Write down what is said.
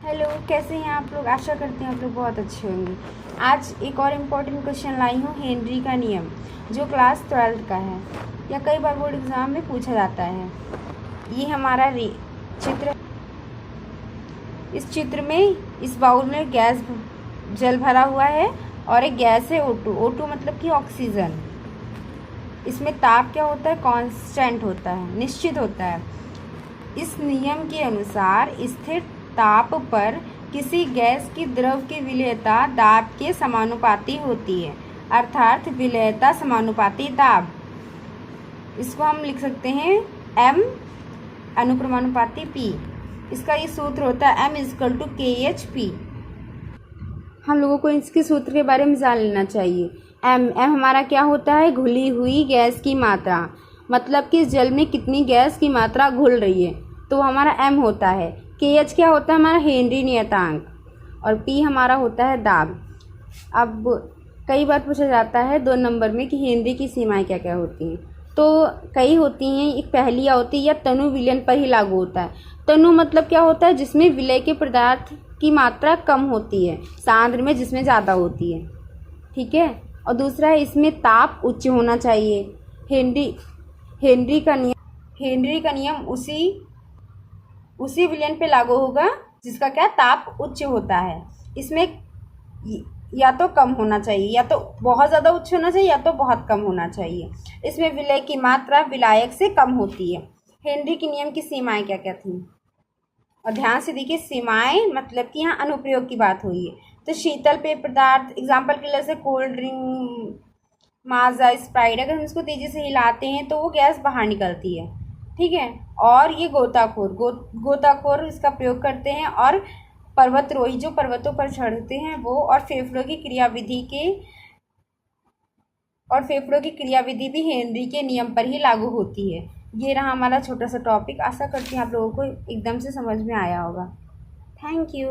Hello, कैसे हैं आप लोग। आशा करते हैं आप लोग बहुत अच्छे होंगे। आज एक और इम्पोर्टेंट क्वेश्चन लाई हूँ, हेनरी का नियम, जो क्लास 12 का है या कई बार बोर्ड एग्ज़ाम में पूछा जाता है। ये हमारा चित्र, इस चित्र में इस बाउल में गैस जल भरा हुआ है और एक गैस है O2 मतलब कि ऑक्सीजन। इसमें ताप क्या होता है, कांस्टेंट होता है, निश्चित होता है। इस नियम के अनुसार स्थिर ताप पर किसी गैस की द्रव की विलेयता दाब के समानुपाती होती है, अर्थात विलेयता समानुपाती दाब। इसको हम लिख सकते हैं M अनुक्रमानुपाती P। इसका ये सूत्र होता है M=KHP। हम लोगों को इसके सूत्र के बारे में जान लेना चाहिए। M हमारा क्या होता है, घुली हुई गैस की मात्रा, मतलब कि जल में कितनी गैस की मात्रा घुल रही है, तो हमारा M होता है। KH क्या होता है, हमारा हेनरी नियतांक, और P हमारा होता है दाब। अब कई बार पूछा जाता है 2 नंबर में कि हेनरी की सीमाएं क्या क्या होती हैं, तो कई होती हैं। एक पहली होती है या तनु विलयन पर ही लागू होता है। तनु मतलब क्या होता है, जिसमें विलय के पदार्थ की मात्रा कम होती है, सांद्र में जिसमें ज़्यादा होती है, ठीक है। और दूसरा है, इसमें ताप उच्च होना चाहिए। हेनरी का नियम उसी विलयन पे लागू होगा जिसका क्या ताप उच्च होता है। इसमें या तो कम होना चाहिए, या तो बहुत ज़्यादा उच्च होना चाहिए, या तो बहुत कम होना चाहिए। इसमें विलय की मात्रा विलायक से कम होती है। हेनरी के नियम की सीमाएं क्या क्या थी, और ध्यान से देखिए, सीमाएं मतलब कि यहाँ अनुप्रयोग की बात हुई है। तो शीतल पेय पदार्थ, एग्जाम्पल के लिए जैसे कोल्ड ड्रिंक, माजा, स्प्राइट, अगर हम इसको तेज़ी से हिलाते हैं तो वो गैस बाहर निकलती है, ठीक है। और ये गोताखोर इसका प्रयोग करते हैं, और पर्वतरोही जो पर्वतों पर चढ़ते हैं वो, और फेफड़ों की क्रियाविधि भी हेनरी के नियम पर ही लागू होती है। ये रहा हमारा छोटा सा टॉपिक। आशा करती हूँ आप लोगों को एकदम से समझ में आया होगा। Thank you.